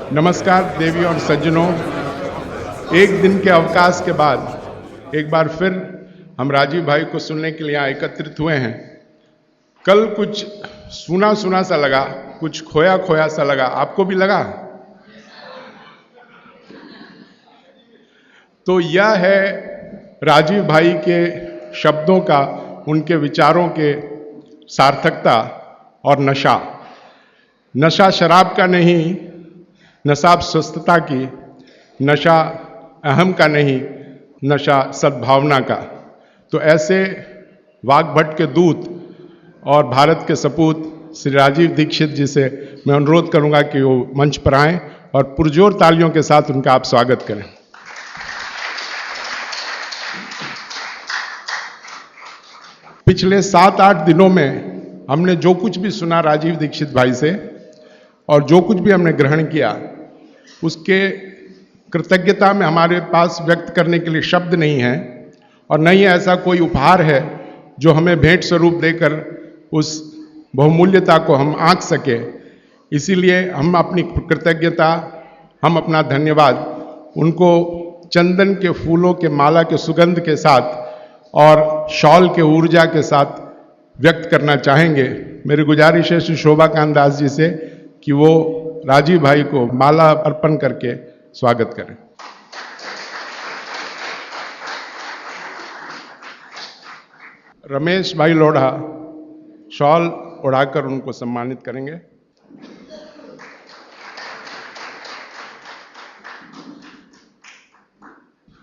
नमस्कार देवी और सज्जनों, एक दिन के अवकाश के बाद एक बार फिर हम राजीव भाई को सुनने के लिए यहाँ एकत्रित हुए हैं। कल कुछ सुना सुना सा लगा, कुछ खोया खोया सा लगा, आपको भी लगा? तो यह है राजीव भाई के शब्दों का, उनके विचारों के सार्थकता और नशा। नशा शराब का नहीं, नशा स्वस्थता की, नशा अहम का नहीं, नशा सद्भावना का। तो ऐसे वाग्भट के दूत और भारत के सपूत श्री राजीव दीक्षित जी से मैं अनुरोध करूंगा कि वो मंच पर आएं और पुरजोर तालियों के साथ उनका आप स्वागत करें। पिछले 7-8 दिनों में हमने जो कुछ भी सुना राजीव दीक्षित भाई से और जो कुछ भी हमने ग्रहण किया, उसके कृतज्ञता में हमारे पास व्यक्त करने के लिए शब्द नहीं है और न ही ऐसा कोई उपहार है जो हमें भेंट स्वरूप देकर उस बहुमूल्यता को हम आंक सके। इसीलिए हम अपनी कृतज्ञता, हम अपना धन्यवाद उनको चंदन के फूलों के माला के सुगंध के साथ और शॉल के ऊर्जा के साथ व्यक्त करना चाहेंगे। मेरी गुजारिश है श्री शोभाकांत दास जी से कि वो राजीव भाई को माला अर्पण करके स्वागत करें। रमेश भाई लोढ़ा शॉल उड़ाकर उनको सम्मानित करेंगे।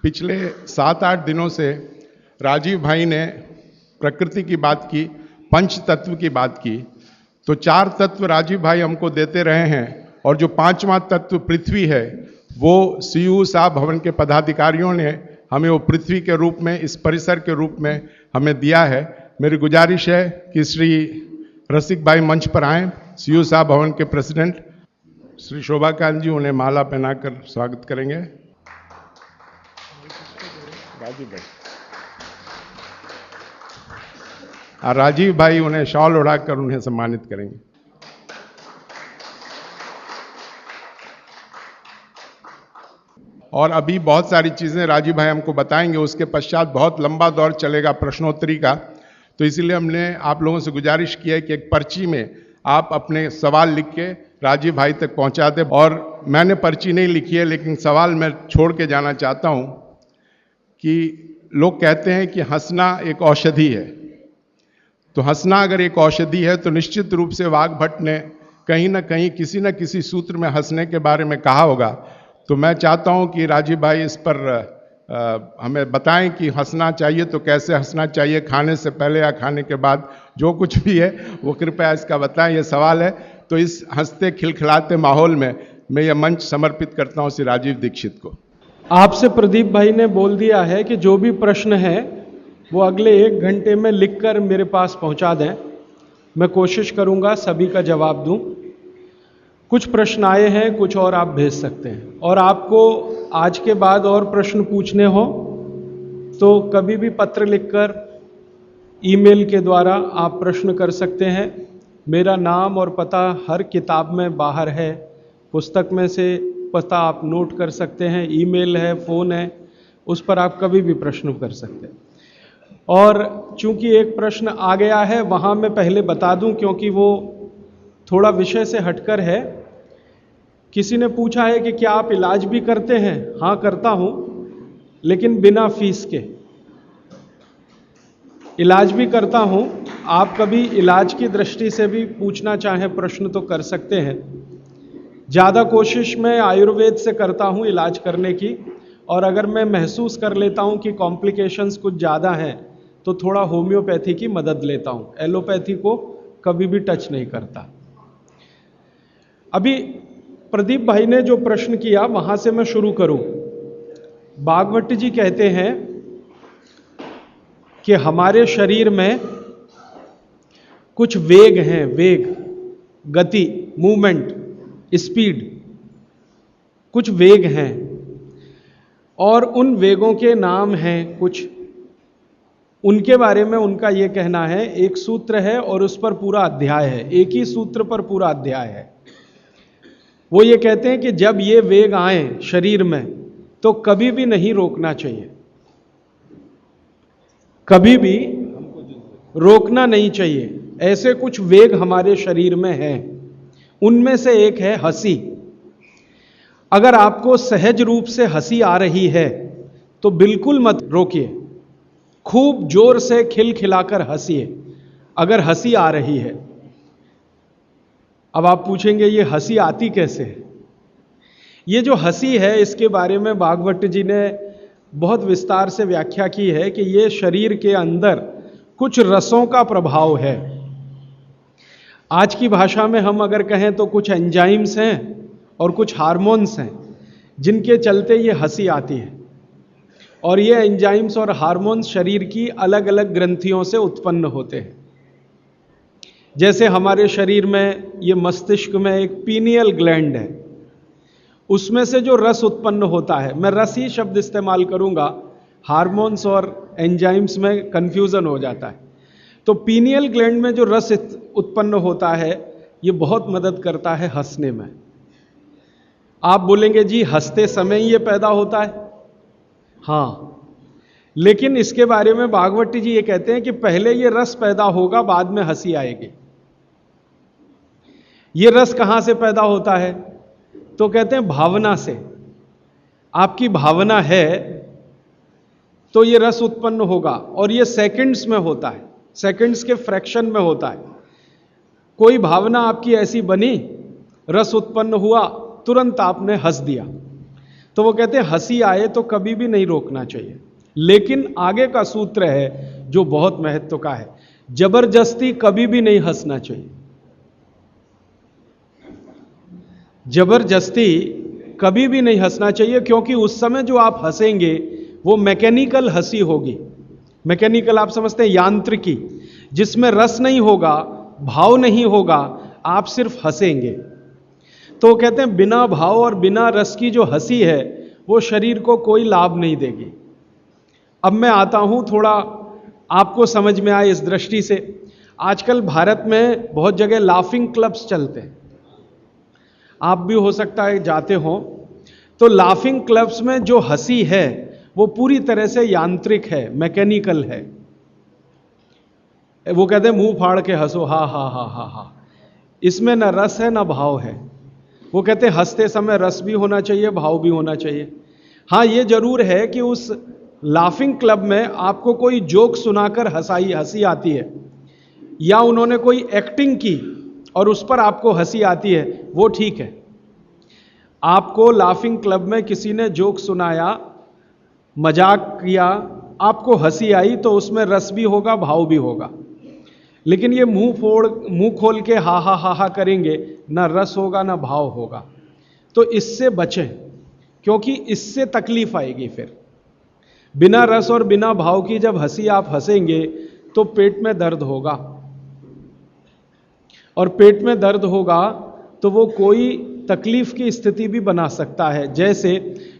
पिछले 7-8 दिनों से राजीव भाई ने प्रकृति की बात की, पंच तत्व की बात की। तो 4 तत्व राजीव भाई हमको देते रहे हैं और जो 5वां तत्व पृथ्वी है, वो सीयू साहब भवन के पदाधिकारियों ने हमें वो पृथ्वी के रूप में, इस परिसर के रूप में हमें दिया है। मेरी गुजारिश है कि श्री रसिक भाई मंच पर आएं। सीयू साहब भवन के प्रेसिडेंट श्री शोभाकांत जी उन्हें माला पहनाकर स्वागत करेंगे। राजीव भाई और राजीव भाई उन्हें शॉल उड़ाकर उन्हें सम्मानित करेंगे। और अभी बहुत सारी चीजें राजीव भाई हमको बताएंगे। उसके पश्चात बहुत लंबा दौर चलेगा प्रश्नोत्तरी का। तो इसीलिए हमने आप लोगों से गुजारिश की है कि एक पर्ची में आप अपने सवाल लिख के राजीव भाई तक पहुंचा दें। और मैंने पर्ची नहीं लिखी है, लेकिन सवाल मैं छोड़ के जाना चाहता हूं कि लोग कहते हैं कि हंसना एक औषधि है। तो हंसना अगर एक औषधि है तो निश्चित रूप से वाग्भट ने कहीं ना कहीं किसी न किसी सूत्र में हंसने के बारे में कहा होगा। तो मैं चाहता हूं कि राजीव भाई इस पर हमें बताएं कि हंसना चाहिए तो कैसे हंसना चाहिए, खाने से पहले या खाने के बाद, जो कुछ भी है वो कृपया इसका बताएं। ये सवाल है। तो इस हंसते खिलखिलाते माहौल में मैं ये मंच समर्पित करता हूं श्री राजीव दीक्षित को। आपसे प्रदीप भाई ने बोल दिया है कि जो भी प्रश्न है वो अगले 1 घंटे में लिखकर मेरे पास पहुंचा दें। मैं कोशिश करूंगा सभी का जवाब दूं। कुछ प्रश्न आए हैं, कुछ और आप भेज सकते हैं। और आपको आज के बाद और प्रश्न पूछने हो तो कभी भी पत्र लिखकर, ईमेल के द्वारा आप प्रश्न कर सकते हैं। मेरा नाम और पता हर किताब में बाहर है, पुस्तक में से पता आप नोट कर सकते हैं, ईमेल है, फ़ोन है, उस पर आप कभी भी प्रश्न कर सकते हैं। और चूंकि एक प्रश्न आ गया है, वहाँ मैं पहले बता दूं क्योंकि वो थोड़ा विषय से हटकर है। किसी ने पूछा है कि क्या आप इलाज भी करते हैं? हाँ, करता हूं, लेकिन बिना फीस के इलाज भी करता हूं। आप कभी इलाज की दृष्टि से भी पूछना चाहें प्रश्न तो कर सकते हैं। ज़्यादा कोशिश मैं आयुर्वेद से करता हूं इलाज करने की, और अगर मैं महसूस कर लेता हूं कि कॉम्प्लिकेशंस कुछ ज़्यादा हैं तो थोड़ा होम्योपैथी की मदद लेता हूं। एलोपैथी को कभी भी टच नहीं करता। अभी प्रदीप भाई ने जो प्रश्न किया वहां से मैं शुरू करूं। भागवत जी कहते हैं कि हमारे शरीर में कुछ वेग हैं, वेग, गति, मूवमेंट, स्पीड, कुछ वेग हैं और उन वेगों के नाम हैं कुछ। उनके बारे में उनका यह कहना है, एक सूत्र है और उस पर पूरा अध्याय है, एक ही सूत्र पर पूरा अध्याय है। वो ये कहते हैं कि जब ये वेग आए शरीर में तो कभी भी नहीं रोकना चाहिए, कभी भी रोकना नहीं चाहिए। ऐसे कुछ वेग हमारे शरीर में हैं, उनमें से एक है हंसी। अगर आपको सहज रूप से हंसी आ रही है तो बिल्कुल मत रोकिए, खूब जोर से खिलखिलाकर हंसिए अगर हंसी आ रही है। अब आप पूछेंगे ये हंसी आती कैसे है? ये जो हंसी है इसके बारे में भागवत जी ने बहुत विस्तार से व्याख्या की है कि ये शरीर के अंदर कुछ रसों का प्रभाव है। आज की भाषा में हम अगर कहें तो कुछ एंजाइम्स हैं और कुछ हार्मोन्स हैं जिनके चलते ये हंसी आती है। और ये एंजाइम्स और हार्मोन्स शरीर की अलग अलग ग्रंथियों से उत्पन्न होते हैं। जैसे हमारे शरीर में ये मस्तिष्क में एक पीनियल ग्लैंड है, उसमें से जो रस उत्पन्न होता है, मैं रस ही शब्द इस्तेमाल करूंगा, हार्मोन्स और एंजाइम्स में कंफ्यूजन हो जाता है। तो पीनियल ग्लैंड में जो रस उत्पन्न होता है ये बहुत मदद करता है हंसने में। आप बोलेंगे जी हंसते समय ही ये पैदा होता है, हाँ, लेकिन इसके बारे में भागवत जी ये कहते हैं कि पहले ये रस पैदा होगा, बाद में हंसी आएगी। ये रस कहां से पैदा होता है? तो कहते हैं भावना से। आपकी भावना है तो ये रस उत्पन्न होगा, और ये सेकंड्स में होता है, सेकंड्स के फ्रैक्शन में होता है। कोई भावना आपकी ऐसी बनी, रस उत्पन्न हुआ, तुरंत आपने हंस दिया, तो वो कहते हैं हंसी आए तो कभी भी नहीं रोकना चाहिए। लेकिन आगे का सूत्र है जो बहुत महत्व का है, जबरदस्ती कभी भी नहीं हंसना चाहिए। जबरदस्ती कभी भी नहीं हंसना चाहिए, क्योंकि उस समय जो आप हंसेंगे वो मैकेनिकल हंसी होगी। मैकेनिकल आप समझते हैं, यांत्रिकी, जिसमें रस नहीं होगा, भाव नहीं होगा, आप सिर्फ हंसेंगे। तो कहते हैं बिना भाव और बिना रस की जो हंसी है वो शरीर को कोई लाभ नहीं देगी। अब मैं आता हूं थोड़ा आपको समझ में आए इस दृष्टि से। आजकल भारत में बहुत जगह लाफिंग क्लब्स चलते हैं, आप भी हो सकता है जाते हो। तो लाफिंग क्लब्स में जो हंसी है वो पूरी तरह से यांत्रिक है, मैकेनिकल है। वो कहते हैं मुंह फाड़ के हंसो, हा हा हा हा हा, इसमें ना रस है ना भाव है। वो कहते हैं हंसते समय रस भी होना चाहिए, भाव भी होना चाहिए। हाँ, ये जरूर है कि उस लाफिंग क्लब में आपको कोई जोक सुनाकर हंसी आती है, या उन्होंने कोई एक्टिंग की और उस पर आपको हंसी आती है, वो ठीक है। आपको लाफिंग क्लब में किसी ने जोक सुनाया, मजाक किया, आपको हंसी आई, तो उसमें रस भी होगा, भाव भी होगा। लेकिन ये मुंह खोल के हा हा हा हा करेंगे, ना रस होगा ना भाव होगा। तो इससे बचें, क्योंकि इससे तकलीफ आएगी। फिर बिना रस और बिना भाव की जब हंसी आप हंसेंगे तो पेट में दर्द होगा, और पेट में दर्द होगा तो वो कोई तकलीफ की स्थिति भी बना सकता है। जैसे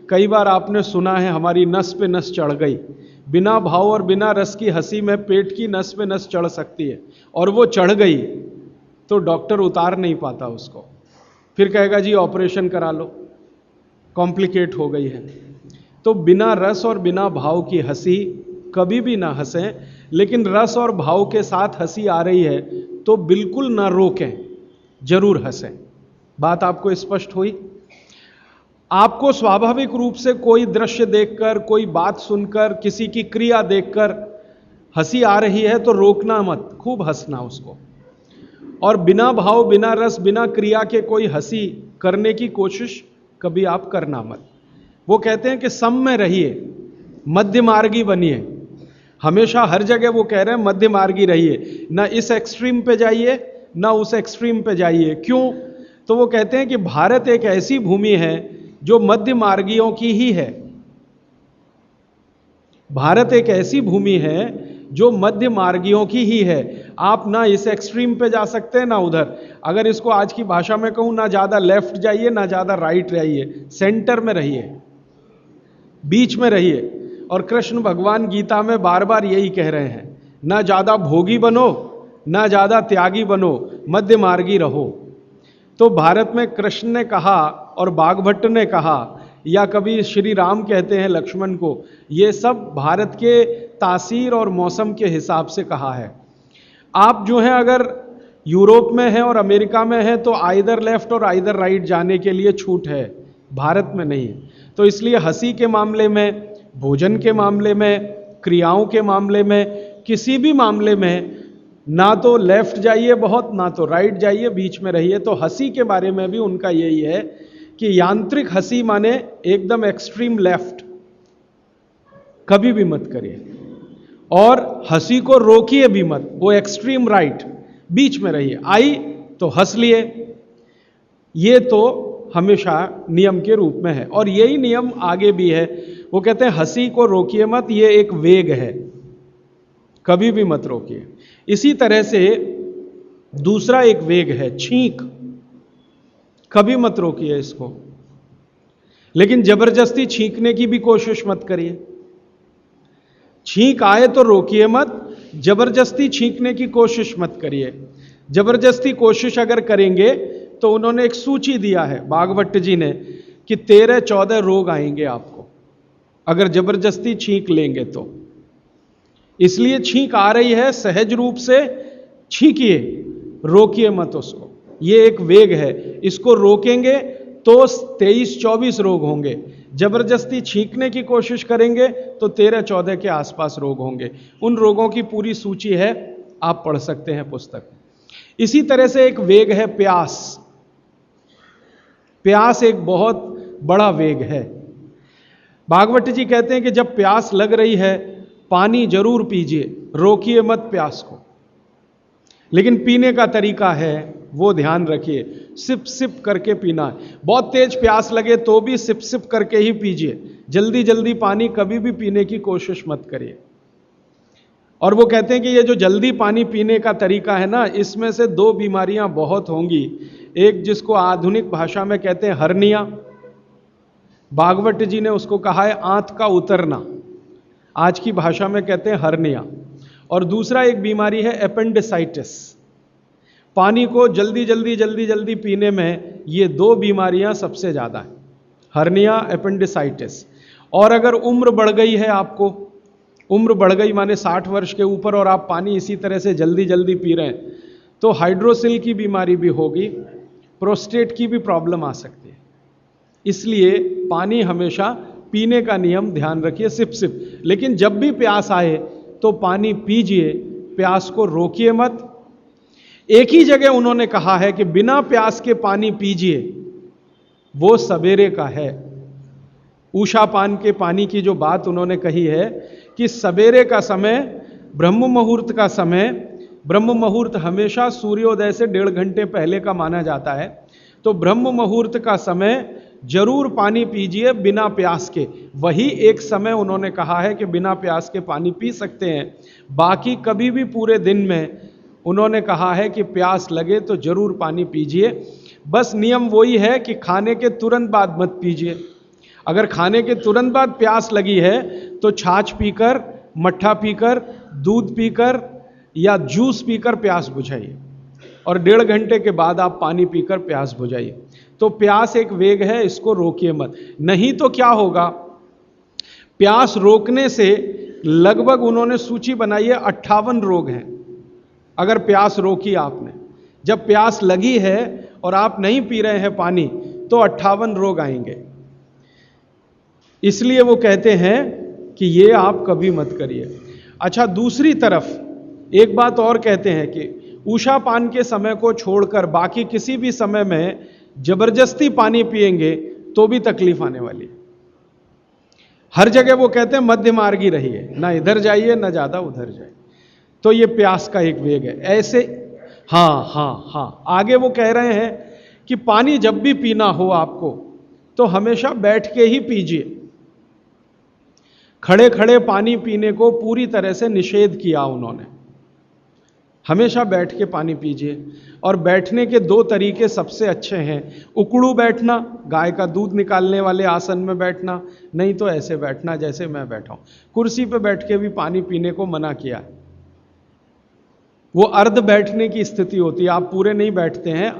कई बार आपने सुना है हमारी नस पे नस चढ़ गई, बिना भाव और बिना रस की हंसी में पेट की नस पे नस चढ़ सकती है, और वो चढ़ गई तो डॉक्टर उतार नहीं पाता उसको, फिर कहेगा जी ऑपरेशन करा लो, कॉम्प्लिकेट हो गई है। तो बिना रस और बिना भाव की हंसी कभी भी ना हंसें, लेकिन रस और भाव के साथ हंसी आ रही है तो बिल्कुल ना रोकें, जरूर हंसें। बात आपको स्पष्ट हुई? आपको स्वाभाविक रूप से कोई दृश्य देखकर, कोई बात सुनकर, किसी की क्रिया देखकर हंसी आ रही है तो रोकना मत, खूब हंसना उसको। और बिना भाव, बिना रस, बिना क्रिया के कोई हंसी करने की कोशिश कभी आप करना मत। वो कहते हैं कि सम में रहिए, मध्य मार्गी बनिए। हमेशा हर जगह वो कह रहे हैं मध्य मार्गी रहिए, ना इस एक्सट्रीम पे जाइए ना उस एक्सट्रीम पे जाइए। क्यों? तो वो कहते हैं कि भारत एक ऐसी भूमि है जो मध्य मार्गियों की ही है। भारत एक ऐसी भूमि है जो मध्य मार्गियों की ही है। आप ना इस एक्सट्रीम पे जा सकते हैं ना उधर। अगर इसको आज की भाषा में कहूं, ना ज्यादा लेफ्ट जाइए ना ज्यादा राइट जाइए, सेंटर में रहिए, बीच में रहिए। और कृष्ण भगवान गीता में बार बार यही कह रहे हैं, ना ज्यादा भोगी बनो ना ज्यादा त्यागी बनो, मध्य मार्गी रहो। तो भारत में कृष्ण ने कहा और बागभट्ट ने कहा, या कभी श्री राम कहते हैं लक्ष्मण को, ये सब भारत के तासीर और मौसम के हिसाब से कहा है। आप जो हैं अगर यूरोप में हैं और अमेरिका में हैं तो आइदर लेफ्ट और आइदर राइट जाने के लिए छूट है, भारत में नहीं है। तो इसलिए हंसी के मामले में, भोजन के मामले में, क्रियाओं के मामले में, किसी भी मामले में ना तो लेफ्ट जाइए बहुत, ना तो राइट जाइए, बीच में रहिए। तो हंसी के बारे में भी उनका यही है कि यांत्रिक हंसी माने एकदम एक्सट्रीम लेफ्ट कभी भी मत करिए, और हंसी को रोकिए भी मत, वो एक्सट्रीम राइट, बीच में रहिए। आई तो हंस लिए, ये तो हमेशा नियम के रूप में है, और यही नियम आगे भी है। वो कहते हैं हंसी को रोकिए मत, ये एक वेग है, कभी भी मत रोकिए। इसी तरह से दूसरा एक वेग है छींक, कभी मत रोकिए इसको, लेकिन जबरदस्ती छींकने की भी कोशिश मत करिए। छींक आए तो रोकिए मत, जबरदस्ती छींकने की कोशिश मत करिए। जबरदस्ती कोशिश अगर करेंगे तो उन्होंने एक सूची दिया है बागभट्ट जी ने कि 13-14 रोग आएंगे आपको अगर जबरदस्ती छींक लेंगे तो। इसलिए छींक आ रही है, सहज रूप से छींकिए, रोकिए मत उसको। ये एक वेग है, इसको रोकेंगे तो 23-24 रोग होंगे, जबरदस्ती छींकने की कोशिश करेंगे तो 13-14 के आसपास रोग होंगे। उन रोगों की पूरी सूची है, आप पढ़ सकते हैं पुस्तक। इसी तरह से एक वेग है प्यास। प्यास एक बहुत बड़ा वेग है। भागवत जी कहते हैं कि जब प्यास लग रही है पानी जरूर पीजिए, रोकिए मत प्यास को, लेकिन पीने का तरीका है वो ध्यान रखिए, सिप सिप करके पीना है। बहुत तेज प्यास लगे तो भी सिप सिप करके ही पीजिए, जल्दी जल्दी पानी कभी भी पीने की कोशिश मत करिए। और वो कहते हैं कि ये जो जल्दी पानी पीने का तरीका है ना, इसमें से 2 बीमारियां बहुत होंगी। एक जिसको आधुनिक भाषा में कहते हैं हर्निया, भागवत जी ने उसको कहा है आंत का उतरना, आज की भाषा में कहते हैं हर्निया। और दूसरा एक बीमारी है एपेंडिसाइटिस। पानी को जल्दी जल्दी जल्दी जल्दी पीने में ये 2 बीमारियां सबसे ज्यादा है, हर्निया, एपेंडिसाइटिस। और अगर उम्र बढ़ गई है, आपको उम्र बढ़ गई माने 60 वर्ष के ऊपर, और आप पानी इसी तरह से जल्दी जल्दी पी रहे हैं तो हाइड्रोसिल की बीमारी भी होगी, प्रोस्टेट की भी प्रॉब्लम आ सकती है। इसलिए पानी हमेशा पीने का नियम ध्यान रखिए, सिप सिप। लेकिन जब भी प्यास आए तो पानी पीजिए, प्यास को रोकिए मत। एक ही जगह उन्होंने कहा है कि बिना प्यास के पानी पीजिए, वो सवेरे का है। उषा पान के पानी की जो बात उन्होंने कही है कि सवेरे का समय, ब्रह्म मुहूर्त का समय, ब्रह्म मुहूर्त हमेशा सूर्योदय से 1.5 घंटे पहले का माना जाता है, तो ब्रह्म मुहूर्त का समय जरूर पानी पीजिए बिना प्यास के। वही एक समय उन्होंने कहा है कि बिना प्यास के पानी पी सकते हैं। बाकी कभी भी पूरे दिन में उन्होंने कहा है कि प्यास लगे तो जरूर पानी पीजिए। बस नियम वही है कि खाने के तुरंत बाद मत पीजिए। अगर खाने के तुरंत बाद प्यास लगी है तो छाछ पीकर, मट्ठा पीकर, दूध पीकर या जूस पीकर प्यास बुझाइए, और 1.5 घंटे के बाद आप पानी पीकर प्यास बुझाइए। तो प्यास एक वेग है, इसको रोकिए मत। नहीं तो क्या होगा, प्यास रोकने से लगभग उन्होंने सूची बनाई है 58 रोग हैं। अगर प्यास रोकी आपने, जब प्यास लगी है और आप नहीं पी रहे हैं पानी, तो 58 रोग आएंगे। इसलिए वो कहते हैं कि ये आप कभी मत करिए। अच्छा, दूसरी तरफ एक बात और कहते हैं कि उषा पान के समय को छोड़कर बाकी किसी भी समय में जबरदस्ती पानी पिएंगे तो भी तकलीफ आने वाली है। हर जगह वो कहते हैं मध्य मार्गी रहिए, ना इधर जाइए ना ज्यादा उधर जाइए। तो ये प्यास का एक वेग है। ऐसे हाँ, आगे वो कह रहे हैं कि पानी जब भी पीना हो आपको तो हमेशा बैठ के ही पीजिए। खड़े खड़े पानी पीने को पूरी तरह से निषेध किया उन्होंने। हमेशा बैठ के पानी पीजिए। और बैठने के 2 तरीके सबसे अच्छे हैं। उकड़ू बैठना, गाय का दूध निकालने वाले आसन में बैठना, नहीं तो ऐसे बैठना जैसे मैं बैठा हूं। कुर्सी पे बैठ के भी पानी पीने को मना किया है। वो अर्ध बैठने की स्थिति होती है, आप पूरे नहीं बैठते हैं,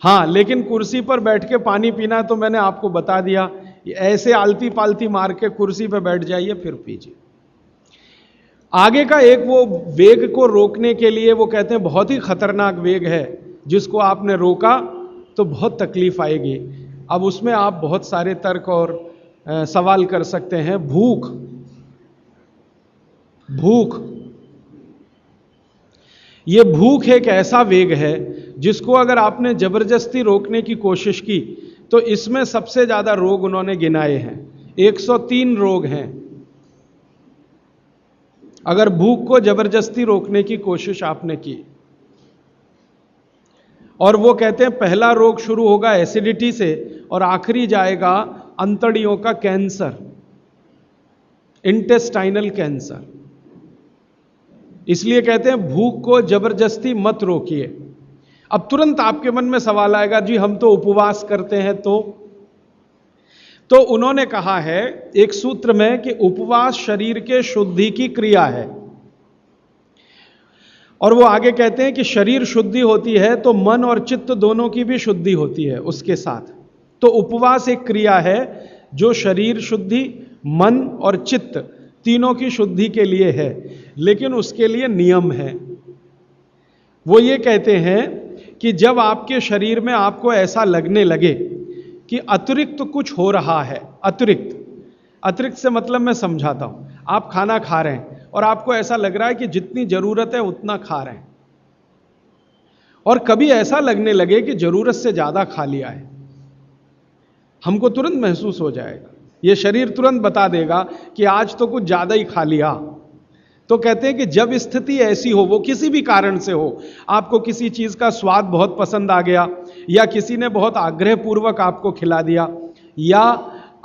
हाँ, लेकिन कुर्सी पर बैठ के पानी पीना है तो मैंने आपको बता दिया, ऐसे आलती पालती मार के कुर्सी पर बैठ जाइए फिर पीजिए। आगे का एक वो वेग को रोकने के लिए वो कहते हैं बहुत ही खतरनाक वेग है, जिसको आपने रोका तो बहुत तकलीफ आएगी। अब उसमें आप बहुत सारे तर्क और सवाल कर सकते हैं। भूख, भूख, ये भूख एक ऐसा वेग है जिसको अगर आपने जबरदस्ती रोकने की कोशिश की तो इसमें सबसे ज्यादा रोग उन्होंने गिनाए हैं, 103 रोग हैं अगर भूख को जबरदस्ती रोकने की कोशिश आपने की। और वो कहते हैं पहला रोग शुरू होगा एसिडिटी से और आखिरी जाएगा अंतड़ियों का कैंसर, इंटेस्टाइनल कैंसर। इसलिए कहते हैं भूख को जबरदस्ती मत रोकिए। अब तुरंत आपके मन में सवाल आएगा, जी हम तो उपवास करते हैं तो उन्होंने कहा है एक सूत्र में कि उपवास शरीर के शुद्धि की क्रिया है। और वो आगे कहते हैं कि शरीर शुद्धि होती है तो मन और चित्त दोनों की भी शुद्धि होती है उसके साथ। तो उपवास एक क्रिया है जो शरीर शुद्धि, मन और चित्त तीनों की शुद्धि के लिए है, लेकिन उसके लिए नियम है। वो ये कहते हैं कि जब आपके शरीर में आपको ऐसा लगने लगे कि अतिरिक्त कुछ हो रहा है, अतिरिक्त से मतलब मैं समझाता हूं, आप खाना खा रहे हैं और आपको ऐसा लग रहा है कि जितनी जरूरत है उतना खा रहे हैं, और कभी ऐसा लगने लगे कि जरूरत से ज्यादा खा लिया है, हमको तुरंत महसूस हो जाएगा, ये शरीर तुरंत बता देगा कि आज तो कुछ ज्यादा ही खा लिया। तो कहते हैं कि जब स्थिति ऐसी हो, वो किसी भी कारण से हो, आपको किसी चीज का स्वाद बहुत पसंद आ गया, या किसी ने बहुत आग्रहपूर्वक आपको खिला दिया, या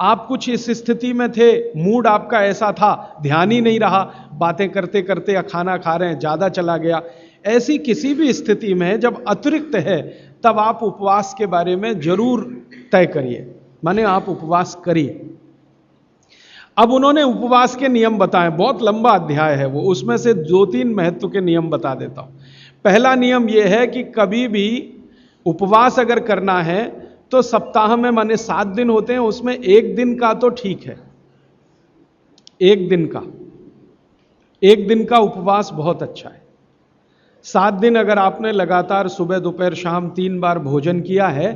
आप कुछ इस स्थिति में थे, मूड आपका ऐसा था, ध्यान ही नहीं रहा, बातें करते करते या खाना खा रहे हैं ज्यादा चला गया, ऐसी किसी भी स्थिति में जब अतिरिक्त है तब आप उपवास के बारे में जरूर तय करिए, माने आप उपवास करिए। अब उन्होंने उपवास के नियम बताए, बहुत लंबा अध्याय है वो, उसमें से 2-3 महत्व के नियम बता देता हूं। पहला नियम यह है कि कभी भी उपवास अगर करना है तो सप्ताह में माने 7 दिन होते हैं, उसमें एक दिन का तो ठीक है, एक दिन का उपवास बहुत अच्छा है। 7 दिन अगर आपने लगातार सुबह दोपहर शाम 3 बार भोजन किया है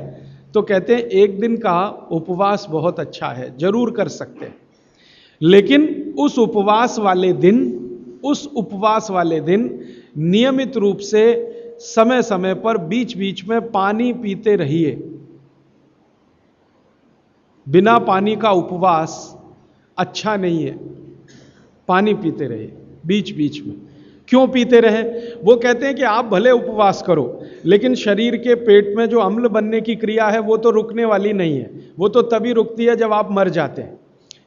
तो कहते हैं एक दिन का उपवास बहुत अच्छा है, जरूर कर सकते हैं। लेकिन उस उपवास वाले दिन नियमित रूप से समय समय पर बीच बीच में पानी पीते रहिए। बिना पानी का उपवास अच्छा नहीं है, पानी पीते रहिए बीच बीच में। क्यों पीते रहे? वो कहते हैं कि आप भले उपवास करो, लेकिन शरीर के पेट में जो अम्ल बनने की क्रिया है वो तो रुकने वाली नहीं है, वो तो तभी रुकती है जब आप मर जाते हैं।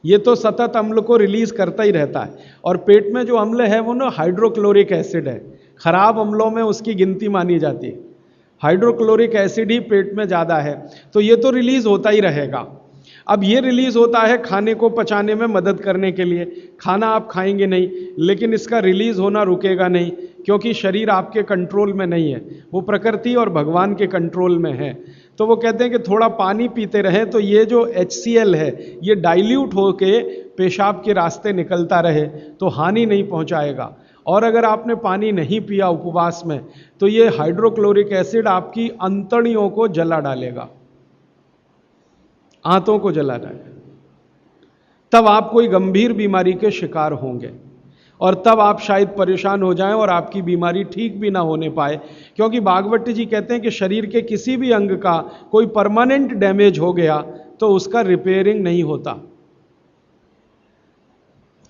ये तो सतत अम्ल को रिलीज करता ही रहता है, और पेट में जो अम्ल है वो ना हाइड्रोक्लोरिक एसिड है, खराब अम्लों में उसकी गिनती मानी जाती है, हाइड्रोक्लोरिक एसिड ही पेट में ज्यादा है, तो ये तो रिलीज होता ही रहेगा। अब ये रिलीज होता है खाने को पचाने में मदद करने के लिए, खाना आप खाएंगे नहीं, लेकिन इसका रिलीज होना रुकेगा नहीं, क्योंकि शरीर आपके कंट्रोल में नहीं है, वो प्रकृति और भगवान के कंट्रोल में है। तो वो कहते हैं कि थोड़ा पानी पीते रहें, तो ये जो HCl है ये डाइल्यूट होके पेशाब के रास्ते निकलता रहे तो हानि नहीं पहुंचाएगा। और अगर आपने पानी नहीं पिया उपवास में तो ये हाइड्रोक्लोरिक एसिड आपकी अंतड़ियों को जला डालेगा, आंतों को जला डालेगा, तब आप कोई गंभीर बीमारी के शिकार होंगे, और तब आप शायद परेशान हो जाएं और आपकी बीमारी ठीक भी ना होने पाए। क्योंकि भागवत जी कहते हैं कि शरीर के किसी भी अंग का कोई परमानेंट डैमेज हो गया तो उसका रिपेयरिंग नहीं होता।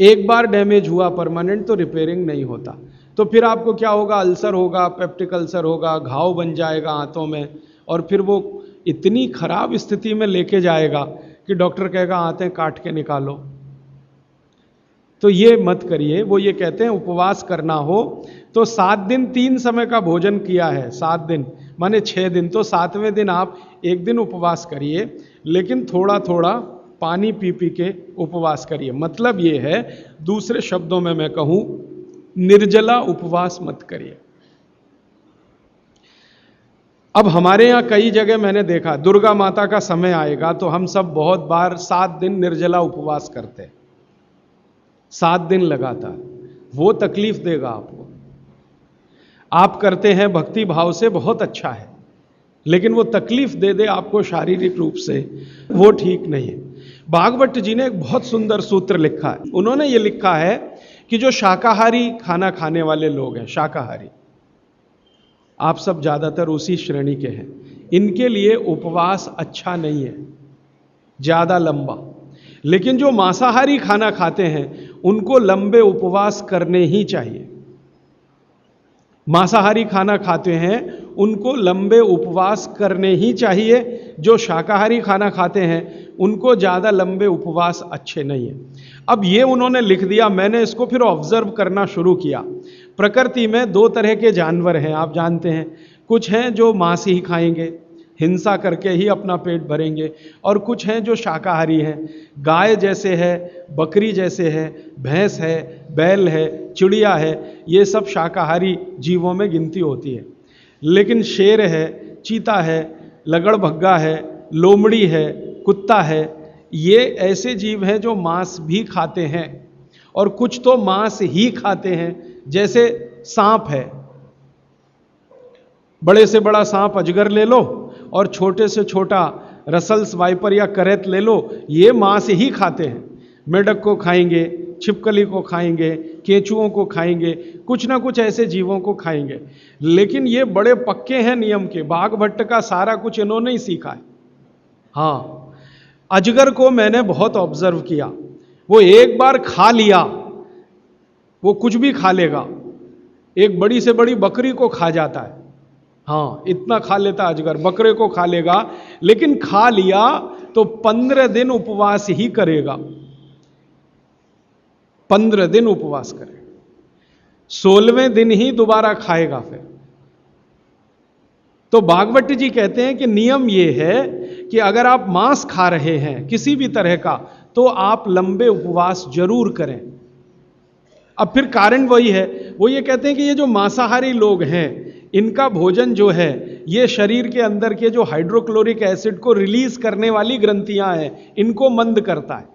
एक बार डैमेज हुआ परमानेंट तो रिपेयरिंग नहीं होता, तो फिर आपको क्या होगा, अल्सर होगा, पेप्टिक अल्सर होगा, घाव बन जाएगा आंतों में, और फिर वो इतनी खराब स्थिति में लेके जाएगा कि डॉक्टर कहेगा आंतें काट के निकालो। तो ये मत करिए। वो ये कहते हैं उपवास करना हो तो 7 दिन 3 समय का भोजन किया है, 7 दिन माने 6 दिन, तो 7वें दिन आप एक दिन उपवास करिए, लेकिन थोड़ा थोड़ा पानी पी पी के उपवास करिए। मतलब ये है, दूसरे शब्दों में मैं कहूं, निर्जला उपवास मत करिए। अब हमारे यहाँ कई जगह मैंने देखा, दुर्गा माता का समय आएगा तो हम सब बहुत बार 7 दिन निर्जला उपवास करते हैं, 7 दिन लगातार। वो तकलीफ देगा आपको। आप करते हैं भक्ति भाव से, बहुत अच्छा है, लेकिन वो तकलीफ दे दे आपको शारीरिक रूप से, वो ठीक नहीं है। भागवत जी ने एक बहुत सुंदर सूत्र लिखा है। उन्होंने ये लिखा है कि जो शाकाहारी खाना खाने वाले लोग हैं, शाकाहारी, आप सब ज्यादातर उसी श्रेणी के हैं, इनके लिए उपवास अच्छा नहीं है ज्यादा लंबा। लेकिन जो मांसाहारी खाना खाते हैं उनको लंबे उपवास करने ही चाहिए। मांसाहारी खाना खाते हैं उनको लंबे उपवास करने ही चाहिए। जो शाकाहारी खाना खाते हैं उनको ज़्यादा लंबे उपवास अच्छे नहीं हैं। अब ये उन्होंने लिख दिया, मैंने इसको फिर ऑब्जर्व करना शुरू किया। प्रकृति में 2 तरह के जानवर हैं, आप जानते हैं। कुछ हैं जो मांस ही खाएंगे, हिंसा करके ही अपना पेट भरेंगे, और कुछ हैं जो शाकाहारी हैं। गाय जैसे है, बकरी जैसे है, भैंस है, बैल है, चिड़िया है, ये सब शाकाहारी जीवों में गिनती होती है। लेकिन शेर है, चीता है, लगड़भग्गा है, लोमड़ी है, कुत्ता है, ये ऐसे जीव हैं जो मांस भी खाते हैं, और कुछ तो मांस ही खाते हैं। जैसे सांप है, बड़े से बड़ा सांप अजगर ले लो और छोटे से छोटा रसल्स वाइपर या करेत ले लो, ये मांस ही खाते हैं। मेढक को खाएंगे, छिपकली को खाएंगे, केंचुओं को खाएंगे, कुछ ना कुछ ऐसे जीवों को खाएंगे। लेकिन ये बड़े पक्के हैं नियम के। बाघभट्ट का सारा कुछ इन्होंने ही सीखा है। हाँ, अजगर को मैंने बहुत ऑब्जर्व किया, वो एक बार खा लिया, वो कुछ भी खा लेगा। एक बड़ी से बड़ी बकरी को खा जाता है, हाँ इतना खा लेता अजगर, बकरे को खा लेगा। लेकिन खा लिया तो 15 दिन उपवास ही करेगा, 15 दिन उपवास करेगा, 16वें दिन ही दोबारा खाएगा फिर। तो भागवत जी कहते हैं कि नियम यह है कि अगर आप मांस खा रहे हैं किसी भी तरह का, तो आप लंबे उपवास जरूर करें। अब फिर कारण वही है, वो ये कहते हैं कि ये जो मांसाहारी लोग हैं, इनका भोजन जो है ये शरीर के अंदर के जो हाइड्रोक्लोरिक एसिड को रिलीज करने वाली ग्रंथियां हैं, इनको मंद करता है।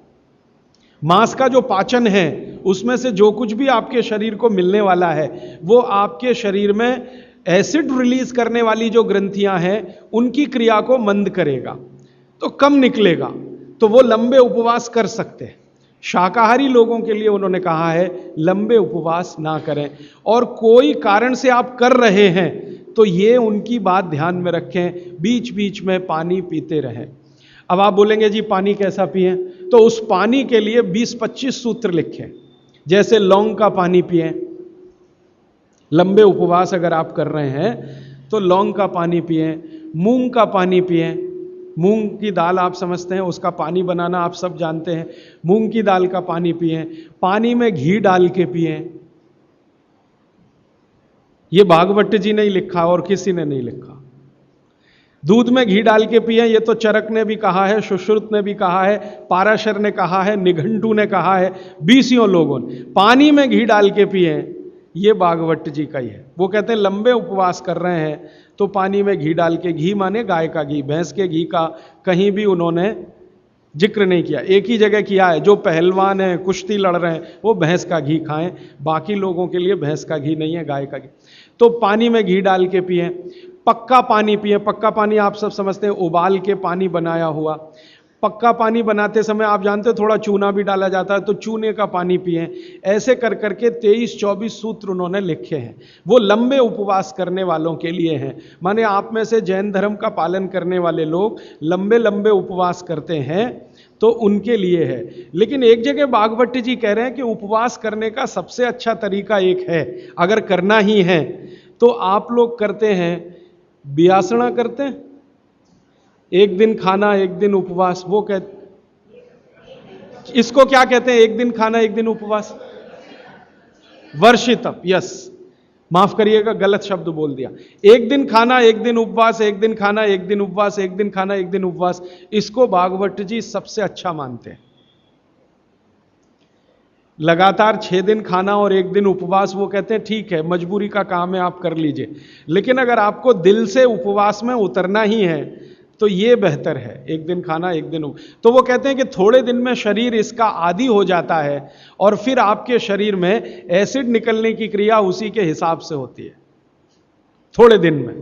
मांस का जो पाचन है उसमें से जो कुछ भी आपके शरीर को मिलने वाला है, वो आपके शरीर में एसिड रिलीज करने वाली जो ग्रंथियां हैं उनकी क्रिया को मंद करेगा, तो कम निकलेगा, तो वो लंबे उपवास कर सकते हैं। शाकाहारी लोगों के लिए उन्होंने कहा है लंबे उपवास ना करें, और कोई कारण से आप कर रहे हैं तो ये उनकी बात ध्यान में रखें, बीच बीच में पानी पीते रहें। अब आप बोलेंगे जी पानी कैसा पिएं, तो उस पानी के लिए 20-25 सूत्र लिखे। जैसे लौंग का पानी पिएं, लंबे उपवास अगर आप कर रहे हैं तो लौंग का पानी पिएं, मूंग का पानी पिएं। मूंग की दाल आप समझते हैं, उसका पानी बनाना आप सब जानते हैं। मूंग की दाल का पानी पिएं, पानी में घी डाल के पिएं। ये भागवत जी ने ही लिखा और किसी ने नहीं लिखा। दूध में घी डाल के पिएं, ये तो चरक ने भी कहा है, सुश्रुत ने भी कहा है, पाराशर ने कहा है, निघंटू ने कहा है, 20 लोगों ने। पानी में घी डाल के पिएं, ये भागवत जी का ही है। वो कहते हैं लंबे उपवास कर रहे हैं तो पानी में घी डाल के, घी माने गाय का घी, भैंस के घी का कहीं भी उन्होंने जिक्र नहीं किया। एक ही जगह किया है, जो पहलवान है, कुश्ती लड़ रहे हैं, वो भैंस का घी खाएं, बाकी लोगों के लिए भैंस का घी नहीं है, गाय का घी। तो पानी में घी डाल के पिएं। पक्का पानी पिएं। पक्का पानी आप सब समझते हैं, उबाल के पानी बनाया हुआ। पक्का पानी बनाते समय आप जानते हो थोड़ा चूना भी डाला जाता है, तो चूने का पानी पिएं। ऐसे कर करके 23-24 सूत्र उन्होंने लिखे हैं। वो लंबे उपवास करने वालों के लिए हैं। माने आप में से जैन धर्म का पालन करने वाले लोग लंबे लंबे उपवास करते हैं तो उनके लिए है। लेकिन एक जगह भागवत जी कह रहे हैं कि उपवास करने का सबसे अच्छा तरीका एक है, अगर करना ही है तो आप लोग करते हैं बियासना करते हैं, एक दिन खाना एक दिन उपवास। वो इसको क्या कहते हैं, एक दिन खाना एक दिन उपवास? वर्षितप। यस, माफ करिएगा, गलत शब्द बोल दिया। एक दिन खाना एक दिन उपवास, एक दिन खाना एक दिन उपवास, एक दिन खाना एक दिन उपवास, इसको भागवत जी सबसे अच्छा मानते हैं। लगातार 6 दिन खाना और 1 दिन उपवास, वो कहते हैं ठीक है, मजबूरी का काम है, आप कर लीजिए। लेकिन अगर आपको दिल से उपवास में उतरना ही है तो ये बेहतर है, 1 दिन खाना 1 दिन तो वो कहते हैं कि थोड़े दिन में शरीर इसका आदी हो जाता है और फिर आपके शरीर में एसिड निकलने की क्रिया उसी के हिसाब से होती है। थोड़े दिन में,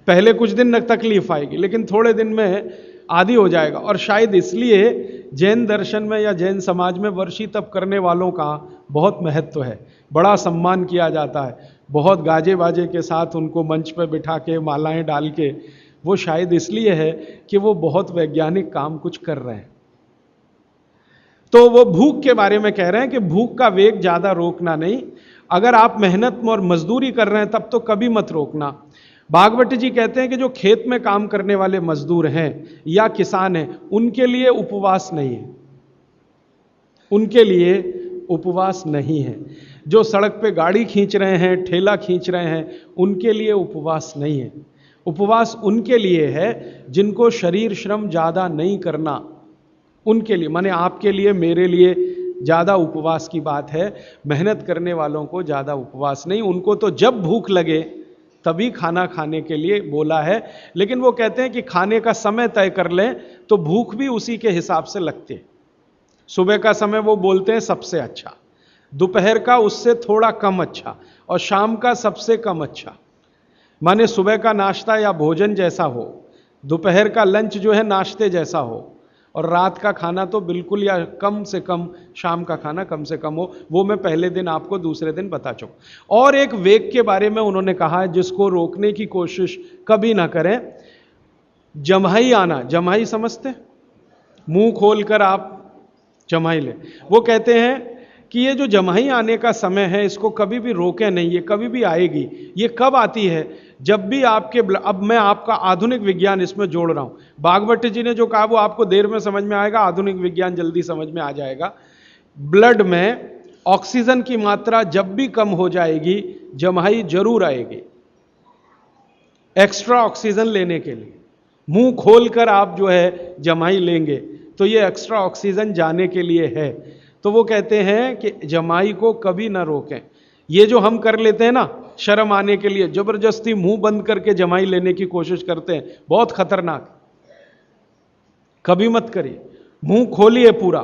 पहले कुछ दिन तकलीफ आएगी लेकिन थोड़े दिन में आदी हो जाएगा। और शायद इसलिए जैन दर्शन में या जैन समाज में वर्षी तप करने वालों का बहुत महत्व है, बड़ा सम्मान किया जाता है, बहुत गाजे बाजे के साथ उनको मंच पर बिठा के मालाएं डाल के। वो शायद इसलिए है कि वो बहुत वैज्ञानिक काम कुछ कर रहे हैं। तो वो भूख के बारे में कह रहे हैं कि भूख का वेग ज्यादा रोकना नहीं, अगर आप मेहनत और मजदूरी कर रहे हैं तब तो कभी मत रोकना। भागवत जी कहते हैं कि जो खेत में काम करने वाले मजदूर हैं या किसान हैं, उनके लिए उपवास नहीं है, उनके लिए उपवास नहीं है। जो सड़क पे गाड़ी खींच रहे हैं, ठेला खींच रहे हैं, उनके लिए उपवास नहीं है। उपवास उनके लिए है जिनको शरीर श्रम ज्यादा नहीं करना, उनके लिए, माने आपके लिए, मेरे लिए ज्यादा उपवास की बात है। मेहनत करने वालों को ज्यादा उपवास नहीं, उनको तो जब भूख लगे तभी खाना खाने के लिए बोला है। लेकिन वो कहते हैं कि खाने का समय तय कर लें तो भूख भी उसी के हिसाब से लगती है। सुबह का समय वो बोलते हैं सबसे अच्छा, दोपहर का उससे थोड़ा कम अच्छा, और शाम का सबसे कम अच्छा। माने सुबह का नाश्ता या भोजन जैसा हो, दोपहर का लंच जो है नाश्ते जैसा हो, और रात का खाना तो बिल्कुल या कम से कम, शाम का खाना कम से कम हो। वो मैं पहले दिन आपको दूसरे दिन बता चुका। और एक वेग के बारे में उन्होंने कहा है जिसको रोकने की कोशिश कभी ना करें, जम्हाई आना। जम्हाई समझते? मुंह खोलकर आप जम्हाई लें। वो कहते हैं कि ये जो जम्हाई आने का समय है इसको कभी भी रोकें नहीं, ये कभी भी आएगी। ये कब आती है? जब भी आपके, अब मैं आपका आधुनिक विज्ञान इसमें जोड़ रहा हूं, भागवत जी ने जो कहा वो आपको देर में समझ में आएगा, आधुनिक विज्ञान जल्दी समझ में आ जाएगा। ब्लड में ऑक्सीजन की मात्रा जब भी कम हो जाएगी, जम्हाई जरूर आएगी एक्स्ट्रा ऑक्सीजन लेने के लिए। मुंह खोलकर आप जो है जम्हाई लेंगे तो ये एक्स्ट्रा ऑक्सीजन जाने के लिए है। तो वो कहते हैं कि जम्हाई को कभी ना रोकें। ये जो हम कर लेते हैं ना, शर्म आने के लिए जबरदस्ती मुंह बंद करके जम्हाई लेने की कोशिश करते हैं, बहुत खतरनाक। कभी मत करिए, मुंह खोलिए पूरा,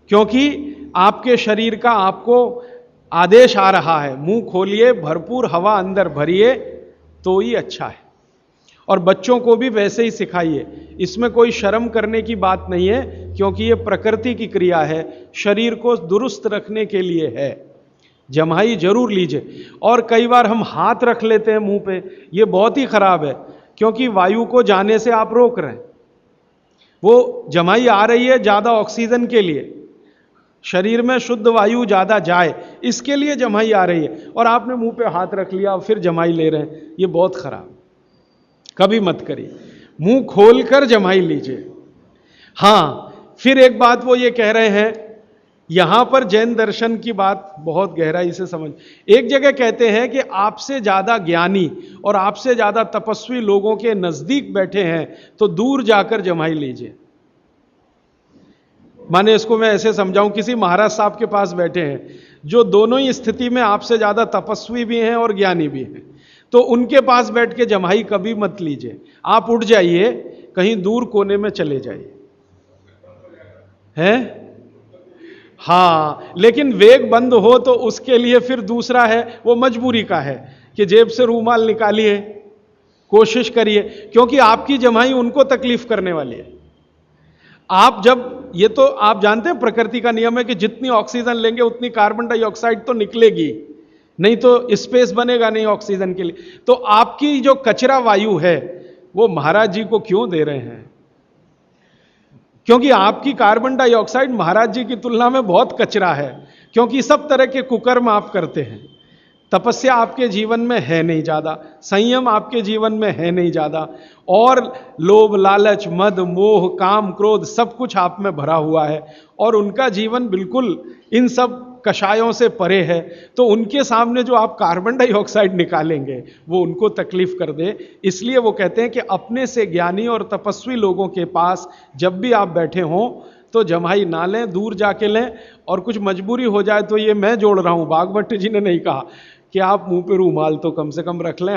क्योंकि आपके शरीर का आपको आदेश आ रहा है, मुंह खोलिए, भरपूर हवा अंदर भरिए तो ही अच्छा है। और बच्चों को भी वैसे ही सिखाइए, इसमें कोई शर्म करने की बात नहीं है, क्योंकि ये प्रकृति की क्रिया है, शरीर को दुरुस्त रखने के लिए है। जम्हाई जरूर लीजिए। और कई बार हम हाथ रख लेते हैं मुंह पे, ये बहुत ही खराब है, क्योंकि वायु को जाने से आप रोक रहे हैं। वो जम्हाई आ रही है ज्यादा ऑक्सीजन के लिए, शरीर में शुद्ध वायु ज्यादा जाए, इसके लिए जम्हाई आ रही है, और आपने मुंह पे हाथ रख लिया फिर जम्हाई ले रहे हैं, ये बहुत खराब। कभी मत करिए, मुंह खोलकर जम्हाई लीजिए। हां, फिर एक बात वो ये कह रहे हैं, यहां पर जैन दर्शन की बात बहुत गहराई से समझ। एक जगह कहते हैं कि आपसे ज्यादा ज्ञानी और आपसे ज्यादा तपस्वी लोगों के नजदीक बैठे हैं तो दूर जाकर जम्हाई लीजिए। माने इसको मैं ऐसे समझाऊं, किसी महाराज साहब के पास बैठे हैं जो दोनों ही स्थिति में आपसे ज्यादा तपस्वी भी हैं और ज्ञानी भी हैं, तो उनके पास बैठ के जम्हाई कभी मत लीजिए। आप उठ जाइए, कहीं दूर कोने में चले जाइए, हैं? हाँ, लेकिन वेग बंद हो तो उसके लिए फिर दूसरा है, वो मजबूरी का है कि जेब से रूमाल निकालिए, कोशिश करिए, क्योंकि आपकी जम्हाई उनको तकलीफ करने वाली है। आप जब, ये तो आप जानते हैं प्रकृति का नियम है कि जितनी ऑक्सीजन लेंगे उतनी कार्बन डाइऑक्साइड तो निकलेगी, नहीं तो स्पेस बनेगा नहीं ऑक्सीजन के लिए। तो आपकी जो कचरा वायु है वो महाराज जी को क्यों दे रहे हैं? क्योंकि आपकी कार्बन डाइऑक्साइड महाराज जी की तुलना में बहुत कचरा है, क्योंकि सब तरह के कुकर्म आप करते हैं। तपस्या आपके जीवन में है नहीं ज्यादा, संयम आपके जीवन में है नहीं ज्यादा, और लोभ लालच मद मोह काम क्रोध सब कुछ आप में भरा हुआ है, और उनका जीवन बिल्कुल इन सब कषायों से परे है। तो उनके सामने जो आप कार्बन डाइऑक्साइड निकालेंगे वो उनको तकलीफ कर दे। इसलिए वो कहते हैं कि अपने से ज्ञानी और तपस्वी लोगों के पास जब भी आप बैठे हों तो जम्हाई ना लें, दूर जाके लें, और कुछ मजबूरी हो जाए तो ये मैं जोड़ रहा हूं, भागवत जी ने नहीं कहा कि आप मुंह पे रूमाल तो कम से कम रख लें,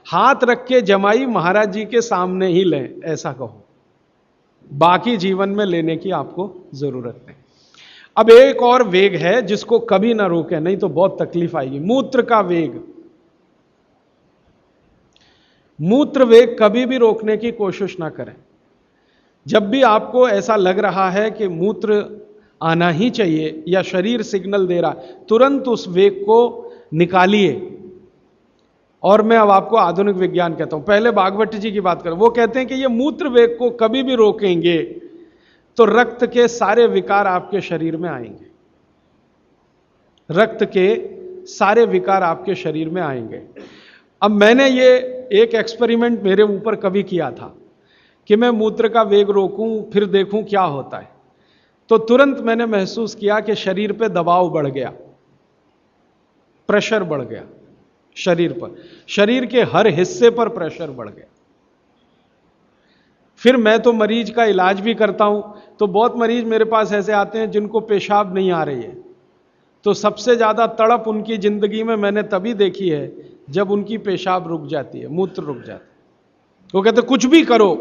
हाथ रख के जमाई महाराज जी के सामने ही लें, ऐसा कहो, बाकी जीवन में लेने की आपको जरूरत नहीं। अब एक और वेग है जिसको कभी ना रोके, नहीं तो बहुत तकलीफ आएगी, मूत्र का वेग। मूत्र वेग कभी भी रोकने की कोशिश ना करें। जब भी आपको ऐसा लग रहा है कि मूत्र आना ही चाहिए या शरीर सिग्नल दे रहा, तुरंत उस वेग को निकालिए। और मैं अब आपको आधुनिक विज्ञान कहता हूं, पहले भागवत जी की बात करें, वो कहते हैं कि ये मूत्र वेग को कभी भी रोकेंगे तो रक्त के सारे विकार आपके शरीर में आएंगे, रक्त के सारे विकार आपके शरीर में आएंगे। अब मैंने ये एक एक्सपेरिमेंट मेरे ऊपर कभी किया था कि मैं मूत्र का वेग रोकूं फिर देखूं क्या होता है, तो तुरंत मैंने महसूस किया कि शरीर पे दबाव बढ़ गया, प्रेशर बढ़ गया शरीर पर, शरीर के हर हिस्से पर प्रेशर बढ़ गया। फिर मैं तो मरीज का इलाज भी करता हूं, तो बहुत मरीज मेरे पास ऐसे आते हैं जिनको पेशाब नहीं आ रही है, तो सबसे ज्यादा तड़प उनकी जिंदगी में मैंने तभी देखी है जब उनकी पेशाब रुक जाती है, मूत्र रुक जाता है। वो कहते कुछ भी करो,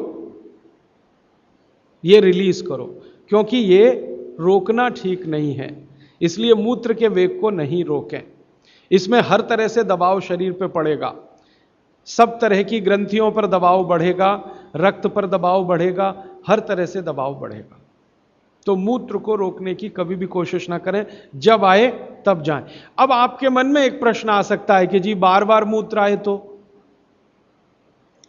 ये रिलीज करो, क्योंकि ये रोकना ठीक नहीं है, इसलिए मूत्र के वेग को नहीं रोकें। इसमें हर तरह से दबाव शरीर पे पड़ेगा, सब तरह की ग्रंथियों पर दबाव बढ़ेगा, रक्त पर दबाव बढ़ेगा, हर तरह से दबाव बढ़ेगा। तो मूत्र को रोकने की कभी भी कोशिश ना करें, जब आए तब जाएं। अब आपके मन में एक प्रश्न आ सकता है कि जी बार बार मूत्र आए तो,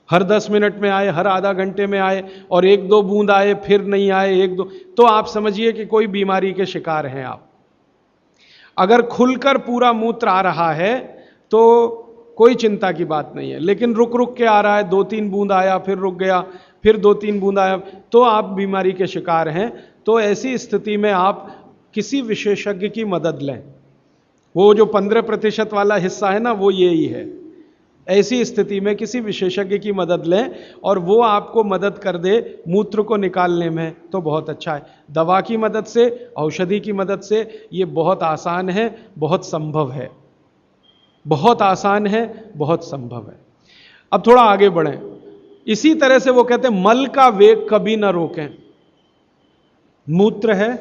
हर 10 मिनट में आए, हर आधा घंटे में आए, और 1-2 बूंद आए फिर नहीं आए, 1-2, तो आप समझिए कि कोई बीमारी के शिकार हैं आप। अगर खुलकर पूरा मूत्र आ रहा है तो कोई चिंता की बात नहीं है, लेकिन रुक रुक के आ रहा है, 2-3 बूंद आया फिर रुक गया, फिर 2-3 बूंद आया, तो आप बीमारी के शिकार हैं। तो ऐसी स्थिति में आप किसी विशेषज्ञ की मदद लें। वो जो 15% वाला हिस्सा है ना, वो यही है। ऐसी स्थिति में किसी विशेषज्ञ की मदद लें और वो आपको मदद कर दे मूत्र को निकालने में, तो बहुत अच्छा है। दवा की मदद से, औषधि की मदद से ये बहुत आसान है, बहुत संभव है, बहुत आसान है, बहुत संभव है। अब थोड़ा आगे बढ़ें। इसी तरह से वो कहते हैं मल का वेग कभी ना रोकें। मूत्र है,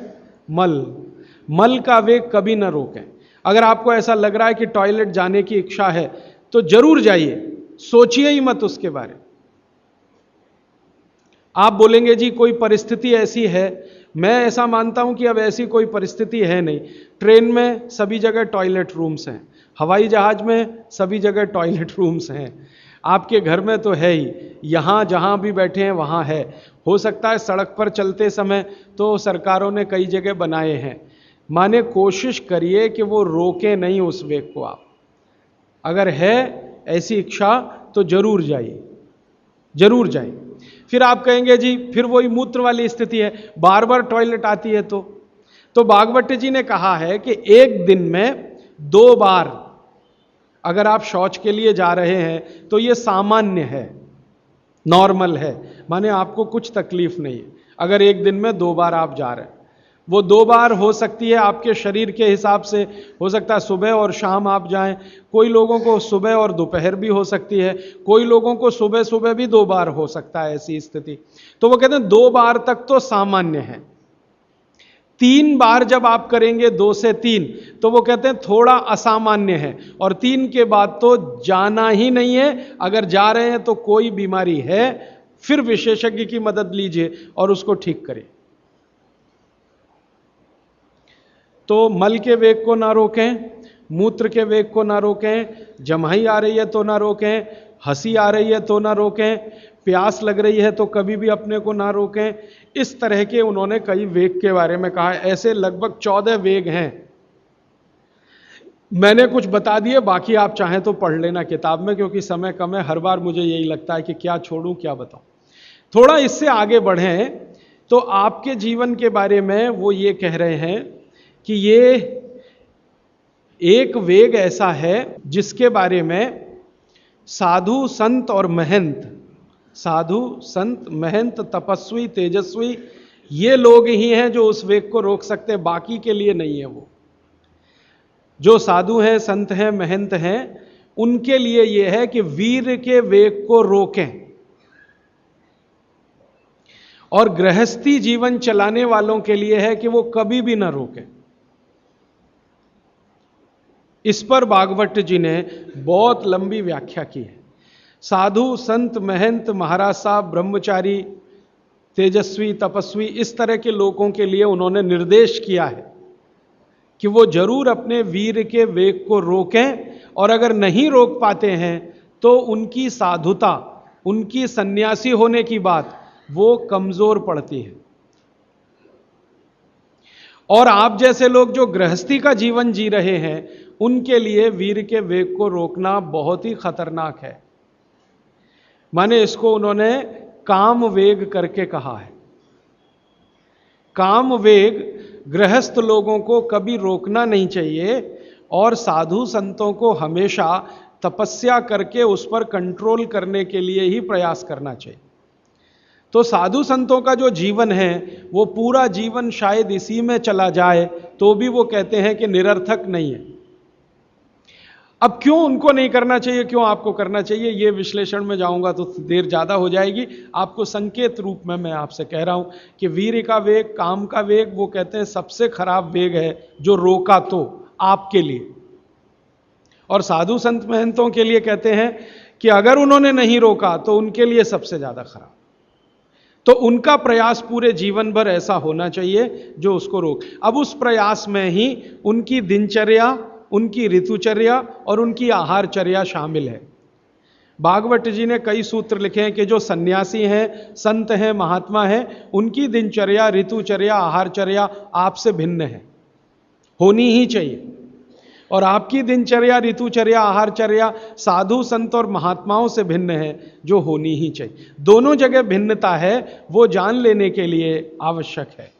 मल का वेग कभी ना रोकें। अगर आपको ऐसा लग रहा है कि टॉयलेट जाने की इच्छा है तो जरूर जाइए, सोचिए ही मत उसके बारे में। आप बोलेंगे जी कोई परिस्थिति ऐसी है, मैं ऐसा मानता हूं कि अब ऐसी कोई परिस्थिति है नहीं। ट्रेन में सभी जगह टॉयलेट रूम्स हैं, हवाई जहाज में सभी जगह टॉयलेट रूम्स हैं, आपके घर में तो है ही, यहां जहां भी बैठे हैं वहां है। हो सकता है सड़क पर चलते समय तो सरकारों ने कई जगह बनाए हैं। माने कोशिश करिए कि वो रोके नहीं उस वेग को। आप अगर है ऐसी इच्छा तो जरूर जाइए, जरूर जाइए। फिर आप कहेंगे जी फिर वही मूत्र वाली स्थिति है, बार बार टॉयलेट आती है तो भागवत जी ने कहा है कि एक दिन में 2 बार अगर आप शौच के लिए जा रहे हैं तो ये सामान्य है, नॉर्मल है, माने आपको कुछ तकलीफ नहीं है। अगर एक दिन में 2 बार आप जा रहे हैं, वो 2 बार हो सकती है आपके शरीर के हिसाब से, हो सकता है सुबह और शाम आप जाएं, कोई लोगों को सुबह और दोपहर भी हो सकती है, कोई लोगों को सुबह सुबह भी 2 बार हो सकता है ऐसी स्थिति। तो वो कहते हैं 2 बार तक तो सामान्य है। 3 बार जब आप करेंगे, 2 से 3, तो वो कहते हैं थोड़ा असामान्य है, और 3 के बाद तो जाना ही नहीं है। अगर जा रहे हैं तो कोई बीमारी है, फिर विशेषज्ञ की मदद लीजिए और उसको ठीक करिए। तो मल के वेग को ना रोकें, मूत्र के वेग को ना रोकें, जम्हाई आ रही है तो ना रोकें, हंसी आ रही है तो ना रोकें, प्यास लग रही है तो कभी भी अपने को ना रोकें। इस तरह के उन्होंने कई वेग के बारे में कहा है। ऐसे लगभग 14 वेग हैं। मैंने कुछ बता दिए, बाकी आप चाहें तो पढ़ लेना किताब में, क्योंकि समय कम है। हर बार मुझे यही लगता है कि क्या छोड़ूं क्या बताऊं। थोड़ा इससे आगे बढ़ें तो आपके जीवन के बारे में वो ये कह रहे हैं कि ये एक वेग ऐसा है जिसके बारे में साधु संत और महंत, साधु संत महंत तपस्वी तेजस्वी, ये लोग ही हैं जो उस वेग को रोक सकते हैं, बाकी के लिए नहीं है। वो जो साधु हैं, संत हैं, महंत हैं, उनके लिए यह है कि वीर के वेग को रोकें। और गृहस्थी जीवन चलाने वालों के लिए है कि वो कभी भी ना रोकें। इस पर भागवत जी ने बहुत लंबी व्याख्या की है। साधु, संत, महंत, महाराज साहब, ब्रह्मचारी, तेजस्वी, तपस्वी, इस तरह के लोगों के लिए उन्होंने निर्देश किया है कि वो जरूर अपने वीर के वेग को रोकें, और अगर नहीं रोक पाते हैं तो उनकी साधुता, उनकी सन्यासी होने की बात वो कमजोर पड़ती है। और आप जैसे लोग जो गृहस्थी का जीवन जी रहे हैं, उनके लिए वीर के वेग को रोकना बहुत ही खतरनाक है। माने इसको उन्होंने काम वेग करके कहा है। काम वेग गृहस्थ लोगों को कभी रोकना नहीं चाहिए, और साधु संतों को हमेशा तपस्या करके उस पर कंट्रोल करने के लिए ही प्रयास करना चाहिए। तो साधु संतों का जो जीवन है वो पूरा जीवन शायद इसी में चला जाए तो भी वो कहते हैं कि निरर्थक नहीं है। अब क्यों उनको नहीं करना चाहिए, क्यों आपको करना चाहिए, ये विश्लेषण में जाऊंगा तो देर ज्यादा हो जाएगी। आपको संकेत रूप में मैं आपसे कह रहा हूं कि वीर का वेग, काम का वेग, वो कहते हैं सबसे खराब वेग है जो रोका तो आपके लिए। और साधु संत महंतों के लिए कहते हैं कि अगर उन्होंने नहीं रोका तो उनके लिए सबसे ज्यादा खराब। तो उनका प्रयास पूरे जीवन भर ऐसा होना चाहिए जो उसको रोक। अब उस प्रयास में ही उनकी दिनचर्या, उनकी ऋतुचर्या और उनकी आहारचर्या शामिल है। भागवत जी ने कई सूत्र लिखे हैं कि जो सन्यासी हैं, संत हैं, महात्मा हैं, उनकी दिनचर्या, ऋतुचर्या, आहारचर्या आपसे भिन्न है, होनी ही चाहिए। और आपकी दिनचर्या, ऋतुचर्या, आहारचर्या साधु संत और महात्माओं से भिन्न है, जो होनी ही चाहिए। दोनों जगह भिन्नता है, वो जान लेने के लिए आवश्यक है।